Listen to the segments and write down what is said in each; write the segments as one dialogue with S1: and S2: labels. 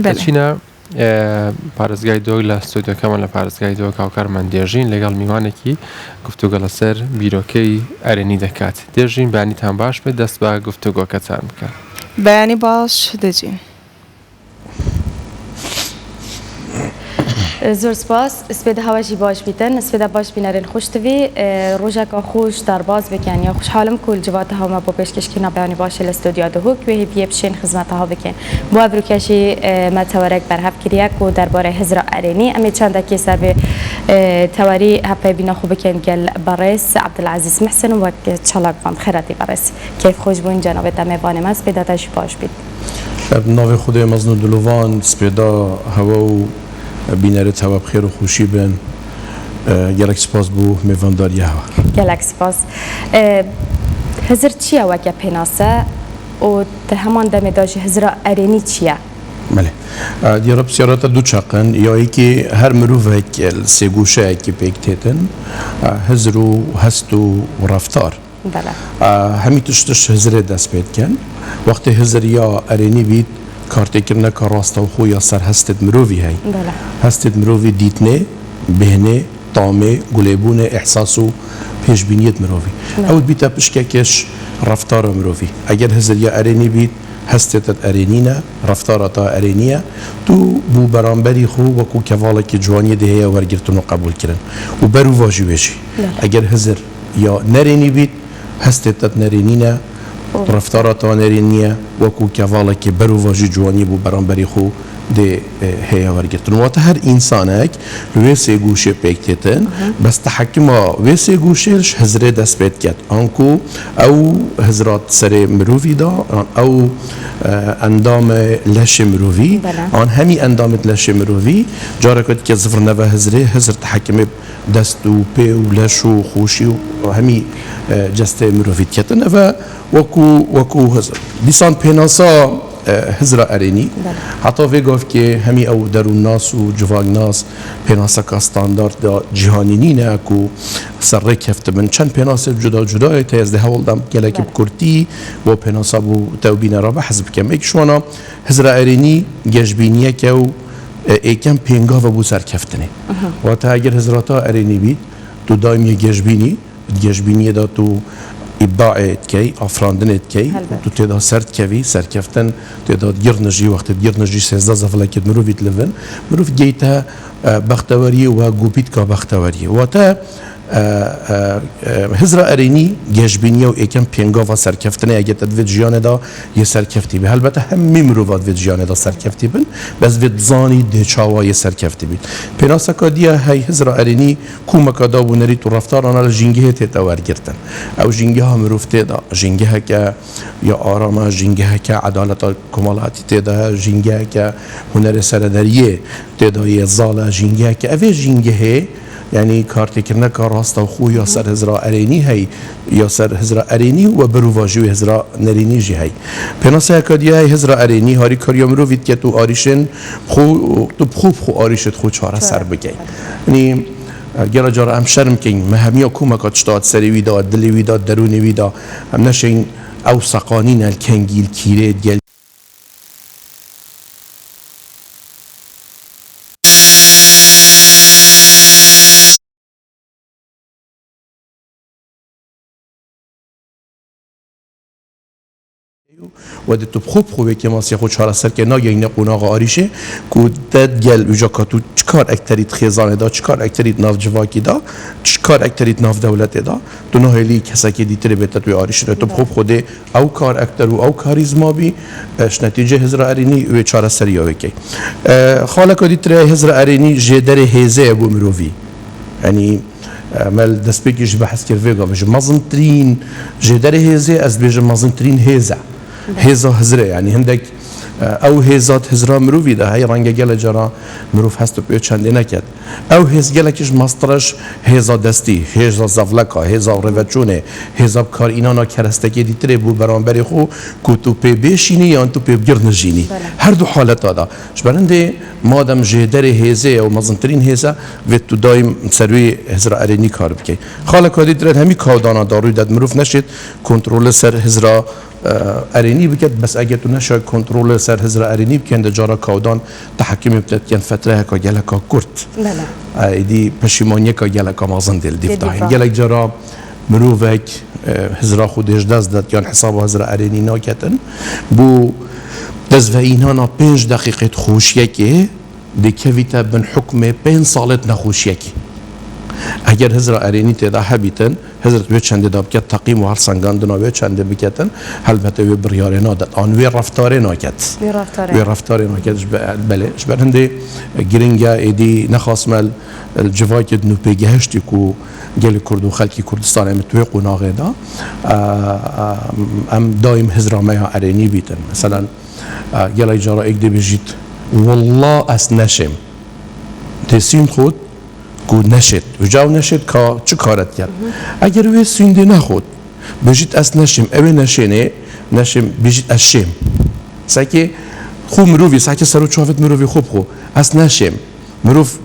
S1: دەچینە پارێزگای دۆ لە ستۆدیۆکەمە لە پارێزگای دۆ کاوکارمان دێژین لەگەڵ میوانێکی گفتوگە لەسەر بیرۆکەی ئەرێنی دەکات. دێژین بەیانیتان باش بێت دەست بە گفتوگۆکەتان بکات.
S2: بەیانی باش دەجین.
S3: زۆر سپاس سپێدە هەواژی باش بیتن سپێدە باش بینەرێن خۆشتوی ڕۆژێکە خۆش دەرباز بکەن یا خوشحالم کول جواتە هەومە بۆ پێشکەشکردنا بەیانی باشە لە ستۆدیۆ دهۆ کوێ بێ بشێن خزمەتەها بکەن بۆ ئەڤروکەشی مەتەوەرێک بەرهەف کردیەک و دەربارەی هزرا ئەرێنی ئەمێ چەندێکی سەر بێ تەوەری هەپێ بینە خۆ بکەن گەل بەڕێز عەبدولعەزیز محسن وەک چالاکوان خێراتی بەڕێز کیف خۆش بوون جەنابێت ئەمێوانێ مە سپێدە تەشی باش بیت.
S4: ناوی خودی مەزن و دلۆڤان سپێدا هەوە و بینەرێت هەوا بخێر و خوشی بن گەلێک سپاس بوو میێڤانداریە هەوا
S3: گەلێک سپاس هزر چییە وەکە پێناسە و هەمان دەمێداژی هزرا ئەرێنی چییە؟
S4: بله دیارە پرسیارەتە دوو چاقن یایەکی هەر مرۆڤێک سێگوشەیەکی پێک تێتن هزر و هەست و ڕەفتار هەمی تشتش هزرێ دەست پێتکەن وەختی هزر یا ئەرێنی بیت کارتێکردنەکە ڕاستەوخۆ یا سەر هەستت مرۆڤی هەی هەستت مرۆڤی دیتنێ بهنێ تامێ گولێبوونێ ئەحساس و پێشبینیت مرۆڤی ئەوت بیتە پشکێکش ڕەفتارە مرۆڤی ئەگەر هزر یا ئەرێنی بیت هەستێتت ئەرێنینە ڕەفتارەتە ئەرێنیە تو بوو بەرامبەری خۆ وەکو کەڤاڵێکی جوانی دەهەیە وەرگرتن و قبولکردن و بەر و واژی وێژی ئەگەر هزر یا نەرێنی بیت هەستێتت نەرێنینە ڕفتارەتەوە نەرێن نییە وەکو کەڤاڵێکی بەر و ڤاژی جوانی بوو بەرامبەری خۆ دێ هەیە وەرگرتن واتە هەر ئینسانێک وێ سێگوشێ پێک تێتن بەس تەحەکیما وێ سێگوشێش هزرێ دەست پێت کرد ئەنکو ئەو هزرات سەرێ مرۆڤیدا ئەو ئەندامە لەشێ مرۆڤی ئان هەمی ئەندامت لەشێ مرۆڤی جارێکت کە زفر نەڤە هزرێ هزر تەحەکیمێ دەست و پێ و لەش و خۆشی و هەمی جەستێ مرۆڤیت کردن ئەڤە وەکو هزر دیسان پێناسا هزرا ئەرێنی حتا vê gavkê hemî ew derûnnas û civaknas pênaseka standarda cîhanî nîne ku serrê keftibin çend pênasê cuda cudayê te ez dê hewl dem gelekî bi kurtî bo pênasa bû tewbîne re behez bikim êk şwana hizra erênî gejbîniyeke û êkem pêngava bû serkeftinê wate eger hizrata erênî bît tu daîmî gejbînî gejbîniyê da tu إبداع كي أفراندن كي تدا سرد كوي سركفتن تدا جرنجي وقت جرنجي سيزدا زفلا كد مروفيت لفن مروف جيتها بختواري وجوبيت كبختواري وتا هزرا ئەرێنی گەشببینیە و ئێکەم پێنگاوە سەرکەفتنە ئەگەر دەوێت ژیانەدا یە سەرکەفتی بێ هەلبەتە هەممی مرۆڤات وێت ژیانەدا سەرکەفتی بن بەس وێت بزانی دێچاوە یە سەرکەفتی بیت پێناسەکە دیە هەی هزرا ئەرێنی کومەکەدا بوونەریت و ڕەفتارانە لە ژینگەیە تێتە وەرگرتن ئەو ژینگەها مرۆڤ تێدا ژینگەهەکە یا ئارامە ژینگەهەکە عەدالەتە کۆمەڵاتی تێدا ژینگەهەکە هونەرە سەرەدەریە تێدا یە زاڵە ژینگەهەکە ئەوێ ژینگەهەیە يعني کارتێکردنەکە ڕاستەوخۆ یا سەر هزرا ئەرێنی هەی یا سەر هزرا ئەرێنی و بەروڤاژی و هزرا نەرێنیژی هەی پێناسەیەکە دیای هزرا ئەرێنی هاری کاریا مرۆڤیت کێت و ئاریشن تو بخۆ بخۆ ئاریشت خۆ چارە سەر بگەین نی گەرە جارە ئەم شەرم کەین مە هەمیە کومەکە تشتات سەریویدا دلێویدا دەرونێویدا ئەم نەشین ئەو سەقانینە کەنگیل کیرێت گەل ودي تبخوب خوبه که ماسی خود چهار سر که ناگهینه قناق آریشه که داد گل وجا کاتو چکار اکتریت خیزانه دا چکار اکتریت ناف جواکی دا چکار اکتریت ناف دولت دا تو نهیلی کسی که دیتره بیت توی آریشه تو بخوب خوده او کار اکتر و او کاریزما بی اش نتیجه هزر ارینی و چهار سری آوه کی خاله که دیتره هزر ارینی جدر هزه ابو مروفی یعنی مال دست بگیش بحث کرده گاوش مازنترین جدر هزه از بیش مازنترین هزه هێزا هزرێ ینی هەندێک ئەو هێزات هزرا مرۆڤیدا هەی ڕەنگە گەلە جارا مرۆڤ هەست و پێ چەندێ نەکرد ئەو هێز گەلێکیش ماسترش هێزا دەستی هێزا زەڤلەکە هێزا ڕێڤەچوونێ هێزا بکارئینانا کەرەستەکێ دیترێ بوو بەرامبەری خۆ کو تو پێ بێشینی یان تو پێ بگرنژینی هەردوو حالەتادا ji berindê madem jê derê hêzê ew mezintirîn hêze vê tu daîm serwê hizra erênî kar bikey xaleka dîtiret hemî kavdana darû det mirov neşêt kontrolê ser hizra ارینی بکد بس اگه تو نشه کنترل سر هزر ارینی بکند جارا کودان تحکیم بتد کن فتره که گله که کرد ایدی پشیمانی که گله که مازن دل دیفتاین گله جارا مروفک هزرا خودش دست داد یان حساب هزر ارینی ناکتن بو دست و اینانا 5 دقیقه خوشیه که دکویتا بن حکم 5 سالت نخوشیه که اگر هزر ارینی تدا حبیتن هزرت وی چنده داب که تقیم و هر سنگاندنا وی چنده بکتن البته وی بریاره نادد آن وی رفتاره ناکت وی رفتاره ناکت بله جبر هنده گرنگا ایدی نخاسمل الجوای که دنو پیگه هشتی کو گل کرد و خلکی کردستان هم توی قناغه دا ام دایم هزرامه ارینی بیتن مثلا گلای جارا اگده بجید والله اس نشم تسین خود کو نشد و جاو نشد که چه کارت کرد اگر وی سینده نخود بجید اس نشم اوه نشینه نشم بجید اس شم ساکه خوب مروفی ساکه سر و چافت مروفی خوب خو اس نشم مروف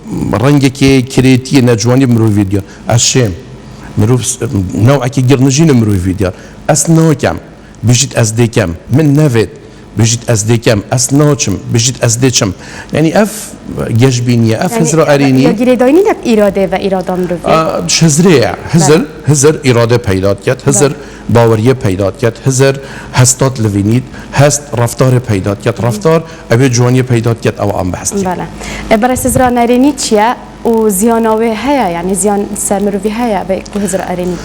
S4: رنگی که کریتی نجوانی مروفی دیار اس شم مروف نوعی که گرنجین مروفی دیار اس ناکم بجید اس دیکم من نوید بجید از دیکم از ناچم بجید از دیچم یعنی اف گشبینیه اف هزر ارینی
S3: یا گیری داینی نب اراده و اراده مروی
S4: شزریه هزر اراده پیدا کرد هزر باوریه پیدا کرد هزر هستات لوینید هست رفتار پیدا کرد رفتار اوی جوانی پیدا کرد او ام بحث
S3: بله برای هزر ارینی چیه و زیانوی هیا یعنی زیان سر مروی هیا به هزر ارینی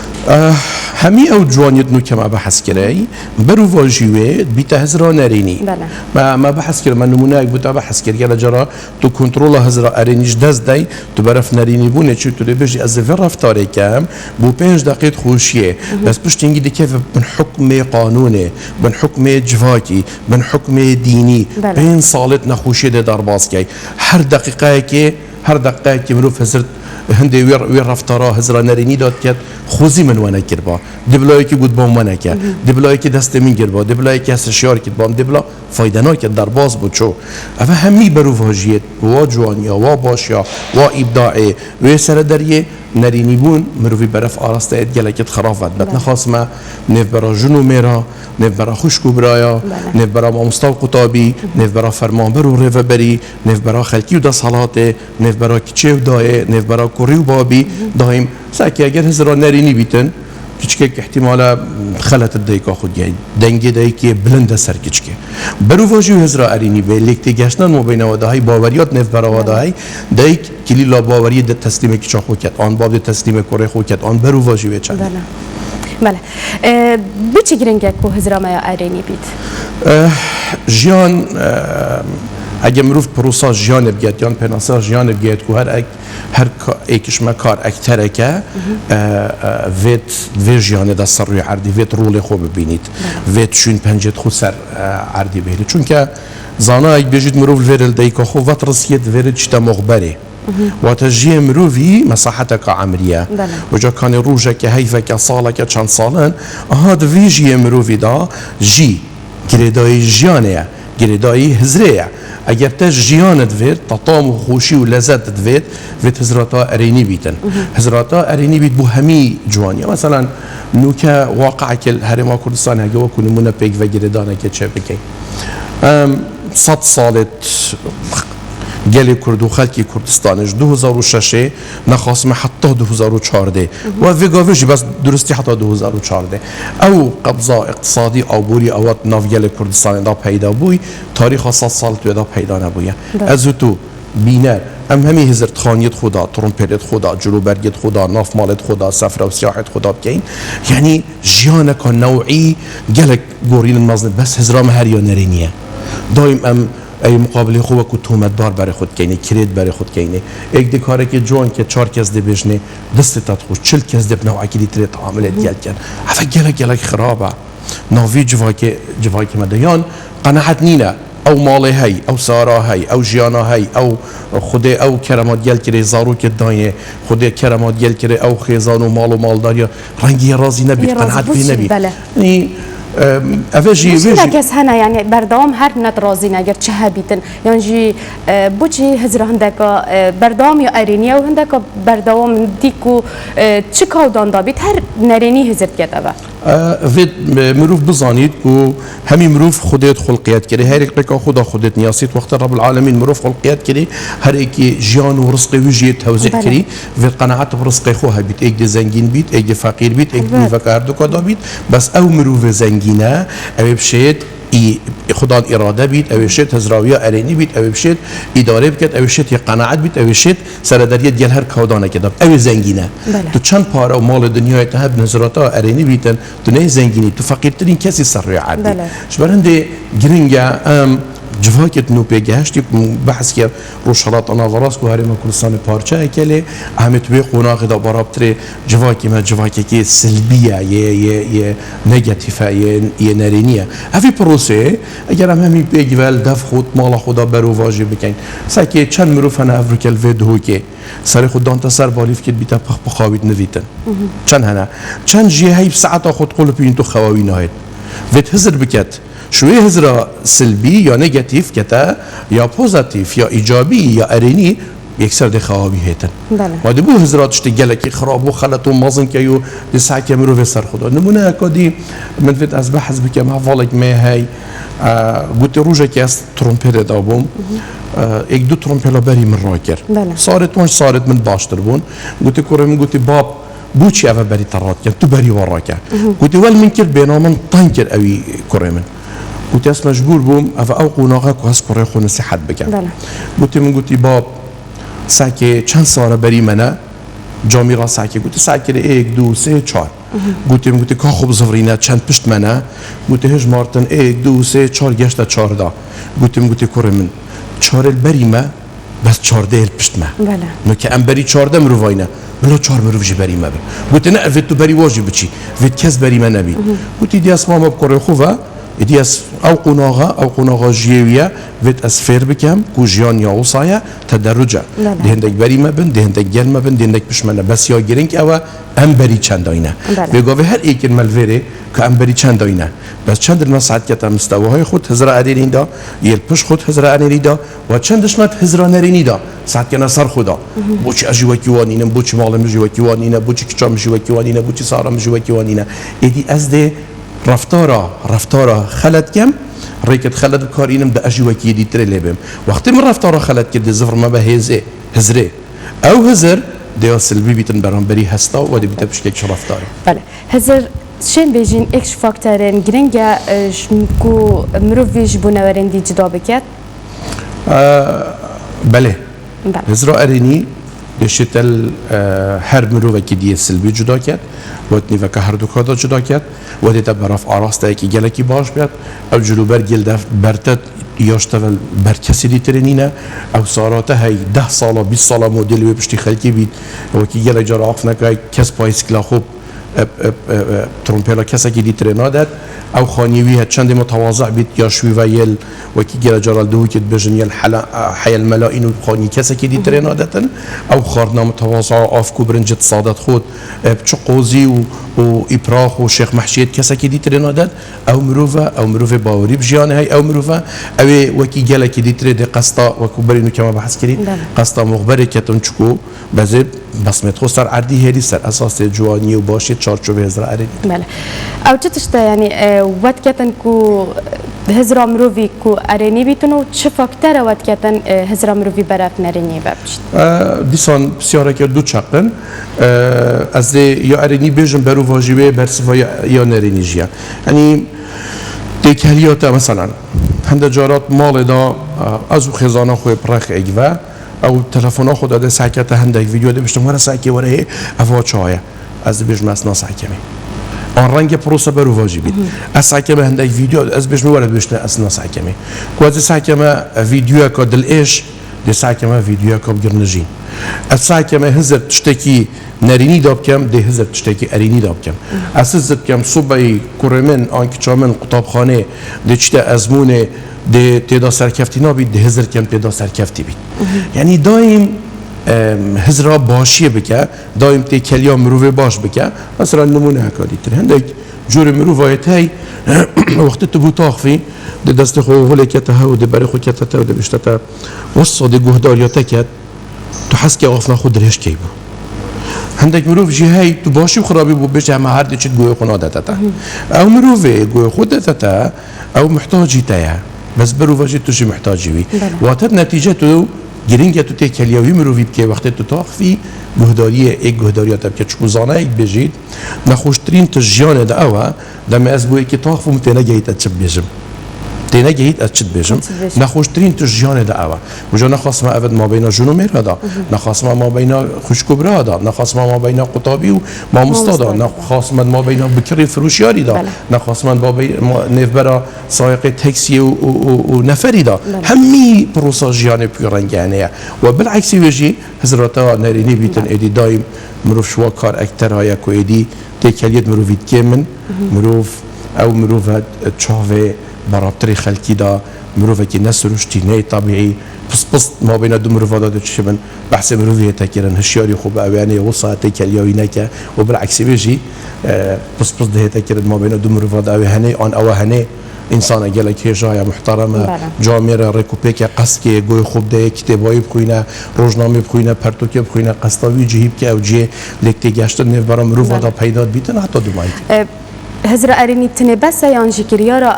S4: همی او جوانیت نو که ما بحث کردی برو واجیوه بیت هزر ارینی ما بحث کرد من نمونه اگه بوده بحث کرد که جرا تو کنترل هزر ارینیش دست دی تو برف نرینی بونه چی تو بجی از رفتاری کم بو 5 دقیقه خوشیه بس پشتینگی دیگه بن حکم قانونه بن حکم جواکی بن حکم دینی 5 سالت نخوشیه در باز کی هر دقیقه که مروف هزر هندی وی رفتارا هزر نرینی داد کرد خوزی من وانا کرد با دبلایی که بود با وانا کرد دبلایی که دست من کرد با دبلایی که استشار کرد با دبلا فایده نکرد در باز بود چو اما همی برو واجیت و جوانیا و باشیا و ابداعی و سر دریه نرینی بون مروی برف آراسته اید گلکت خرافت بد نخواست ما نف برا جنو میرا نف برا خوشکو برایا نف برا مامستاو قطابی نف برا فرمان برو ریو بری نف برا خلکی و دا صلاته نف برا کچه و دایه نف برا کوری و بابی دایم ساکی اگر هزرا نرینی بیتن کچکه احتمالا خلط الدایکا خود گید دنگی دایکی بلند سر کچکه برو واجی هزرا ارینی به لکتی گشتن مبین واداهای باوریات نف برا واداهای دایک کلی لا باوری ده تسلیم کچا خود کرد آن باب ده تسلیم کره خود کرد آن برو واجی به چند
S3: بله بچه گرنگه که هزرا ما ارینی بید
S4: جیان اگه مروف پروسا جیان بگید یان پناسا جیان بگید که هر ایکش مکار اکتره که ویت جیان دست سر روی عردی ویت رول خوب ببینید ویت شون پنجت خود سر عردی بهید چون که زانا اگه بجید مروف ویرل دیکا خوب وقت رسید ویرل چتا مغبره وتجي مروفي مساحتك عمرية وجا كان روجك هيفك صالك چند سالن هاد فيجي مروفي دا جي گریدای جیانه گریدای هزریه اگر تاش جیانت وید تطام و خوشی و لذت وید هزراتا ارینی بیتن هزراتا ارینی بیت بو همی جوانی مثلا نوکه واقع که هرما کردستان هگه و کنمونه پیک و گریدانه که چه بکی 100 سالت گلی کرد و خلکی کردستانش 2006 نخواستم حتی 2014 و ویگاویجی بس درستی حتی 2014 او قبضه اقتصادی او بوری اوات ناف گلی کردستان دا پیدا بوی تاریخ 100 سال تو دا پیدا نبویه از تو بینه همی هزرت خانیت خدا ترمپیلت خدا جلوبرگت خدا ناف مالت خدا سفر و سیاحت خدا بکین یعنی جیانک نوعی گلک گورین النظم بس هزرام هریا نرینیه دایم ای مقابله خوبه که تومت دار برای خود کینه کرید برای خود کینه یک دکاره که جوان که 4 کس ده بجنه دستت خوش 40 کس ده بنوعی که دیتره تعاملت گل کن افا گلک خرابه ناوی جوای که مدیان قناعت نینه او ماله هی او سارا هی او جیانا هی او خوده او کرمات گل کره زارو که داینه خوده کرمات گل کره او خیزان و مالداری رنگی رازی نبید قناعت بی نبید
S3: افجی کس هنا یعنی بردام هر نت رازی نگر چه بیتن یعنی بچه هزار هندکا بردام یا ارینی و هندکا بردام دیکو چه کودان دابید هر نرینی هزار کرده با
S4: وید مروف بزانید و همی مروف خودت خلقیت کردی هر یک که خدا خودت نیاسید وقت رب العالمین مروف خلقیت کردی هر یکی جیان و رزق ویژه توزیع کردی وید قناعت برزق خواه بیت ایک زنگین بیت ایک فقیر بیت ایک بیفکر دو کدا بیت بس او مروف زنگینه او بشید خدا اراده بید او شد هزراویا ارینی بید او شد اداره بکد او شد قناعت بید او شد سردریت گل هر کودانه کداب او زنگینه تو چند پاره و مال دنیای تهب نظراتا ارینی بیتن تو نه زنگینی تو فقیرترین کسی سر عادی شبرنده گرینگا جواکت نو پیگهشتی بحث کرد رو شرط ناظراس که هریم کردستان پارچه کلی اهمیت به قناق دا برابطر جواکی ما جواکی که سلبیه یه نگاتیفه یه نرینیه هفی پروسه اگر همی پیگول دف خود مال خدا برو واجب بکن ساکی چند مروفن افریکل ویدهو که سر خود دانتا سر بالیف کد بیتا بخواهید نویتن چند هنه چند جیه هی بساعتا خود قلب این تو خواهی نهید وید هزر بکد شوية هزرة سلبي يا نيجاتيف كتا يا بوزيتيف يا إيجابي يا أريني يكسر دي خوابي هيتن ما دي بو هزرة تشتغل كي خراب وخلط ومازن كيو دي ساعة كاميرو في سر خدا نمونا كدي من فيت أصبح حزب كما فالك ما هاي قلت روجا كاس ترومبير دابوم اك دو ترومبيلا بري من راكر صارت من باشتر بون قلت كورم قلت باب بوشي أفا بري ترات كان تو بري وراكا قلت وال من كر بينا من طنكر أوي كورمن قلت أس مجبور بوم أفا أو قناغا كواس كوري خو نصيحت بكن قلت باب ساكي چند سارة بري منا جامي را ساكي قلت ساكي ايك دو سه چار قلت که خوب زفرینه چند پشت منه قلت هج مارتن ايك دو سه چار گشت چار دا قلت کره من چار البری ما بس چار ده پشت ما نو که ام بری چار ده مروفاینه بلا چار مروف جی بری ما بر قلت نه فيت تو بری واجب بچی فيت کس بری ما نبی قلت دی اسمام بکره خوبه دی اس او قناغا جیویه وید از فیر بکم کو جیان یا وصایا تدرجه دهندک بری ما بن دهندک گل ما بن دهندک پشمنه بس یا گرینگ او ام بری چند آینه بگاوه هر ایکن ملوره که ام بری چند آینه بس چند المساعد کتا مستواهای خود هزرا ارینی دا یل پش خود هزرا ارینی دا و چندش مد هزرا نرینی دا ساعت کنا سر خدا بوچی اجوکی وانینه بوچی مالم جوکی وانینه بوچی کچام جوکی وانینه بوچی سارم جوکی وانینه ایدی از ده رفتارا خلط کم ریکت خلط بکارینم ده اجوکی دی تری لبم وقتی من رفتارا خلط کرد زفر ما به هزره او هزر ده سلبی بیتن برانبری هستا و ده بیت بشکش رفتاری
S3: بله هزر شن بیجین اکش فاکتورن گرینگا کو مروفیش بونورندی جدا بکت
S4: بله هزرا ارینی بشتل هر مروفه که دیه سلبی جدا کرد وقتی و که هر دو کادا جدا کرد و دیت براف آراسته که گلکی باش بیاد او جلوبر گل برتد یاشتول بر کسی دیترینینه او ساراته های 10 ساله 20 ساله مدل و پشتی خلکی بید و که گل جار آف نکه کس پایسکلا خوب ترومپیلا کسی که دیترینا داد او خانیوی هد چند متواضع بید یا شوی و یل و که گل جار دو که بجن یل حی الملائین و خانی کسی که دیترینا دادن او خارنا متواضع آف کو برنجت صادت خود بچقوزی و ابراخ و شیخ محشید کسی که دیترینا داد او مروفه باوری بجیانه های او مروفه او وکی گل که دیتری ده قسطا وکو برینو کما بحث کرید قسطا مخبره کتن چکو بزید بسمت خود سر عردی هری سر اساس جوانی و باشید چارچوبه هزرا عردی
S3: بله او چه تشتا يعني وقت كتن كو هزرا مروفي كو أريني بيتونو چه فاكتر وقت كتن هزرا مروفي براف نريني بابشت
S4: دیسان بسیاره که دو چقن از یا أريني بيجن برو واجبه برسفا یا نريني جيا يعني دیکریاتا مثلا هنده جارات مال دا ازو خزانه خوی پرخ اگوه او تلفن خود داده سعکت هنده ویدیو ده بشتم ورا سعکه وره افا چاهه از بیش مسنا سعکمه آن رنگ پروسه برو واجبید از سعکمه هنده ویدیو از بیش میورد بشتن اسنا سعکمه که از سعکمه ویدیو که دل ایش ده سعکمه ویدیو که بگرنجین از سعکمه هزر تشتکی نرینی داب کم ده هزر تشتکی ارینی داب کم اساس کم صبحی کرمن آنک چامن قطابخانه ده چته ازمونه ده تعداد سرکفتی نبید ده هزر کم تعداد سرکفتی بید یعنی دایم هزرا باشیه بکه دایم تی کلیا مروه باش بکه مثلا نمونه هکاری تر هندک جور مروه های وقتی تو بوتاخفی ده دست خو هولی کته ها و ده بری خو کته تا و ده بشته تا وصا ده گهداریاته کد تو حس که آفنا خود درهش کی بو هندك مروف جهاي تباشي وخرابي بوبش هم هردي چت گوی خونه داتا او مروفه گوی خود داتا او محتاجی تایا بس برو واجی توشی محتاجی وی واتر نتیجه تو گرینگ تو تکلیوی مروفی که وقتی تو تاخفی گهداریه یک گهداری تا که چوزانه یک بجید نخوشترین تجیان ده اوه دم از بوی که تاخفو متنه گیت اتشب بجم تینا گهید از چت بجم نخوشترین تجیان ده اوه وجا نخواست ما افد ما بین جنو میرادا نخواست ما بین خوشکبرا دا نخواست ما بین قطابی و ما مستادا نخواست ما بین بکری فروشیاری دا نخواست ما بین نفبرا سایق تاکسی و نفری دا همی پروساجیان پیرنگانه و بالعکس وجی حضرتا نرینی بیتن ادی دایم مروف شوا کار اکتر های کو ادی تکلیت مروفیت کمن مروف او مروف چاوه برابطري خلقي دا مروفه كي نسروشتي ناي طبيعي بس ما بين دو مروفه دا تشبن بحث مروفه تكيرن هشياري خوب اواني وصا تكاليوي نكا وبالعكس بيجي بس ده تكيرن ما بين دو مروفه دا هني ان او هني انسان اگه که جای محترمه جامعه را رکوپه که قصد که گوی خوب ده کتابایی بخوینه روزنامه بخوینه پرتوکه بخوینه قصداوی جهیب که او جه لکتی گشتن نف برام مروفه دا پیدا بیتن حتی دو مایت
S3: هزر ارینی تنه بس یا انجی کریارا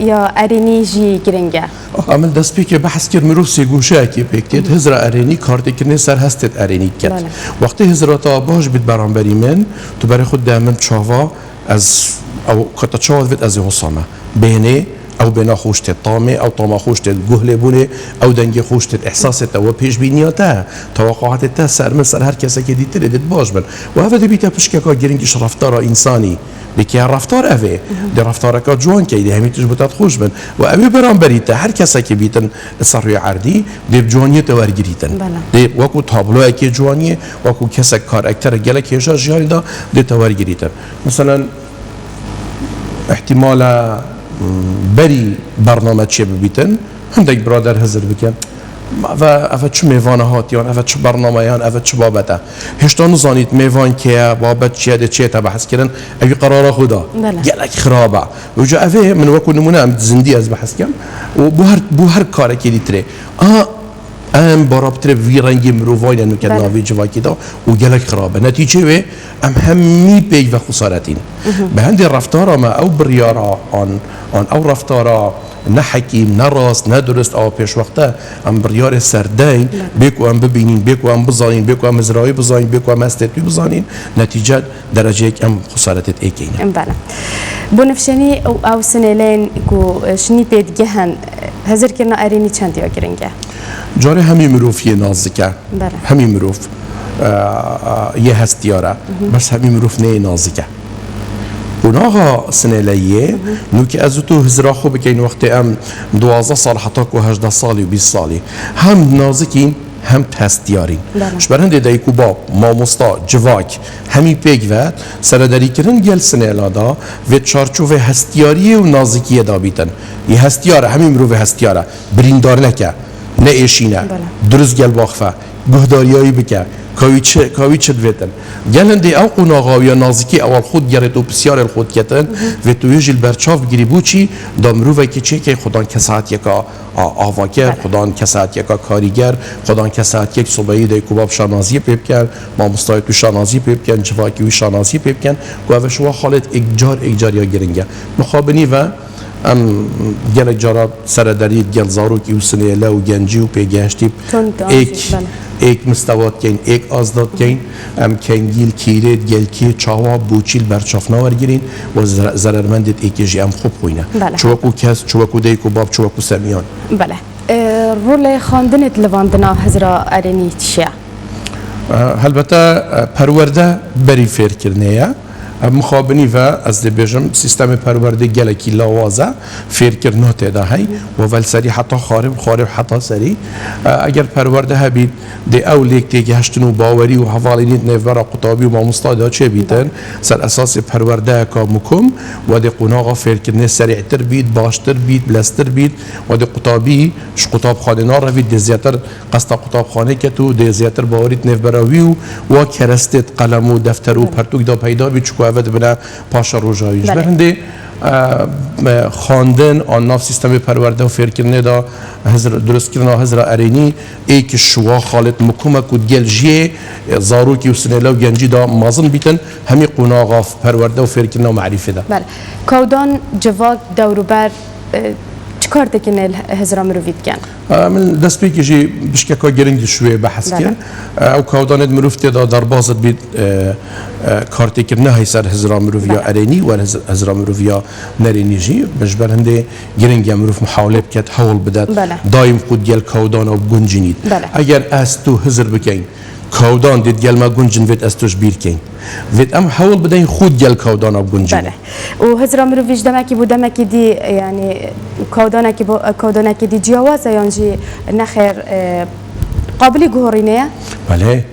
S3: یا ارینی جی گرنگه
S4: عمل دست بی که بحث کرد مروف سیگوشه که بکتید هزر ارینی کارتی کرنه سر هستید ارینی کرد وقتی هزراتا باش بید برانبری من تو برای خود دامن چاوا از او کتا چاوا دوید از حسامه بینه او بنا خوشت طامه او طامه خوشت جهل بونه او دنگ خوشت احساست او پیش بینیاته توقعات تا سر من سر هر کسی که دیتر دید باش بن و هفته بیت پشکه که گرینگش رفتار انسانی بکیه رفتار اوه در رفتار که جوان که ایده همیتش بتاد خوش بن و اوه برام بریته هر کسی که بیتن صروی عردی دیب جوانیت ورگریتن دیب وکو تابلو که جوانیه وکو کسی کار اکتر گله که جا جاری دا دیت ورگریتن مثلا احتمال بری برنامه چه ببیتن هندک برادر هزر بکن و چه میوانه هاتیان و چه برنامه‌یان و چه بابته هشتا نزانید میوان که بابت چیه ده چیه تا بحث کردن اوی قرار خدا گلک خرابه و جا اوی من وکو نمونه هم زندی از بحث کردم و بو هر کاره که دیتره ام برابطه وی رنگی مروانی نو کردن وی جواکی دا و گلک خرابه نتیجه وی ام همی پیگ و خسارتین به هندی رفتارا ما او بریارا آن او رفتارا نه حکیم نه راست نه درست او پیش وقته ام بریار سردین بیکو ام ببینین بیکو ام بزانین بیکو ام ازرایی بزانین بیکو ام استتوی بزانین نتیجه درجه یک ام خسارتت ایکینه
S3: بله بنفشنی او سنلین کو شنی پید گهن هزر کرنا ارینی چند یا گرنگه
S4: جاره همی مروفی نازکه همی مروف یه هستیاره بس همی مروف نه نازکه اونها سنلیه نو که از تو هزرا خوب که این وقت ام 12 سال حتی که 18 سالی و 20 سالی هم نازکین هم هستیارین شبرهنده دایکو با ماموستا جواک همی پیگ و سرداری کردن گل سنلا دا و چارچوب هستیاری و نازکیه دا بیتن یه هستیاره همی مروف هستیاره بریندار نکه نه ایشینه درست گل باخفه گهداریایی بکه کاوی چه دویتن گلنده او قناغاوی نازکی اول خود گرد و بسیار الخود کتن و تویج البرچاف گیری بوچی دامروه که چه که خدان کسات یکا آواکر خدان کسات یکا کاریگر خدان کسات یک صبحی ده کوباب شانازی پیب کن ما مستای تو شانازی پیب کن جواکی وی شانازی پیب کن گوه شما خالت اگجار یا گرنگه مخابنی و ام گل جارا سردارید گل زاروکی و سنیله و گنجی و پیگشتی ایک مستوات کن ایک آزداد کن ام کنگیل کیرید گل کی چاوا بوچیل برچاف نورگیرین و ضررمندت ایکیجی ام خوب خوینه چوکو کس چوکو دیکو باب چوکو سمیان
S3: بله رول خواندنت لواندنا هزرا ارینی چیه؟
S4: البته پرورده بری فیر کرنه مخابنی و از دبیجم سیستم پرورده گلکی لاوازه فیر کرنه تدا هی و ول سری حتی خارب حتی سری اگر پرورده هبید دی اولیک دیگه هشتنو باوری و حوالینیت نفر قطابی و مامستادا چه بیتن سر اساس پرورده کامکم و دی قناغا فیر کرنه سریعتر بید باشتر بید بلستر بید و دی قطابی ش قطاب خانه نار روید دی زیاتر قصد قطاب خانه کتو دی زیاتر باوریت نفبراوی و کرستت قلم و دفتر و پرتوک دا پیدا بید چکو اود بنا پاشا روژاویش برنده خواندن آن ناف سیستم پرورده و فیرکرنه دا درست کردن هزر ارینی ای که شوا خالت مکومک و دیل جیه زاروکی و سنیلا و گنجی دا مازن بیتن همی قناغ پرورده و فیرکرنه و معرفه دا
S3: بله کودان جواد دوروبر چکار دکن هزرا مروفید کن؟
S4: من دست بی که جی بشکه گرنگ شوی بحث کن او کودانت مروفتی دا در بازد بید کارتی کرنه های سر هزرا مروفیا ارینی و هزرا مروفیا نرینی جی بجبر هنده گرنگ مروف محاوله بکت حول بدد دایم خود گل کودان و گنجینید اگر از تو هزر بکن کودان دید گل ما گنجن وید از توش بیر کن وید ام حول بدین خود گل کودان و گنجین
S3: بله و هزرا مروفیش دمکی بود دمکی دی یعنی کودانکی دی جیاوازه یعنی نخیر قابلی گهورینه
S4: بله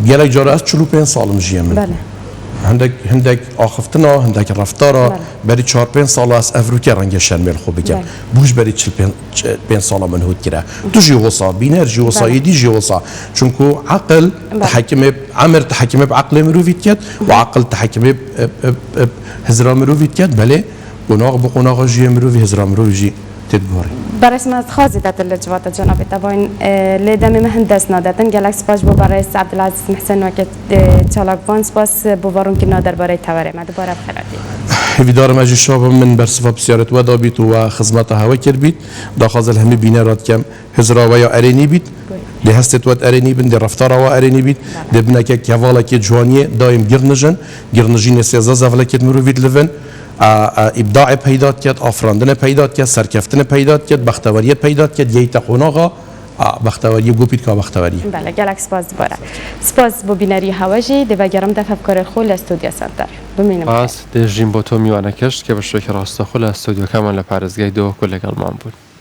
S4: گلک جاره از 45 سالم جیم
S3: بله
S4: هندک آخفتنا هندک رفتارا بری 4-5 سال از افریقا رنگ شرمل خوب بگم بوش بری 5 سال من هود کرده تو جیوسا بینر جیوسا یدی جیوسا چونکو عقل تحکم عمر تحکم بعقل مروفیت کرد و عقل تحکم هزرا مروفیت کرد بله قناغ بقناغ جی مروفی هزرا مروفی تدباری
S3: برای اسم خاصی داد الجوات جنابی طبعاً لیدم مهندس نادتن گلکس باش بو برای عبدالعزیز محسن وقت چالاک وانس باس بو وارون که نادر برای تواره مد باره بخیراتی
S4: ویدار مجی شاب من برصفا بسیارت و دابیت و خدمت هوا کرد داخل همه بینه راد کم هزرا و یا ارینی بید ده هستت وقت ارینی بند رفتار و ارینی بید ده بنا که کوالا که جوانیه دایم گرنجین سیازه زفله که مروید لفن ابداع پیدات کرد آفراندن پیدات کرد سرکفتن پیدات کرد بختوریت پیدات کرد یه تقوناغا بختوری گوپید که بختوری
S3: بله گلک سپاس باره سپاس بو بینری هواجی ده بگرم دفع کار خول استودیا سنتر بمینم
S1: پس ده جیم با تو میوانه کشت که به شکر راستا خول استودیو کمان لپرزگی دو کل گلمان بود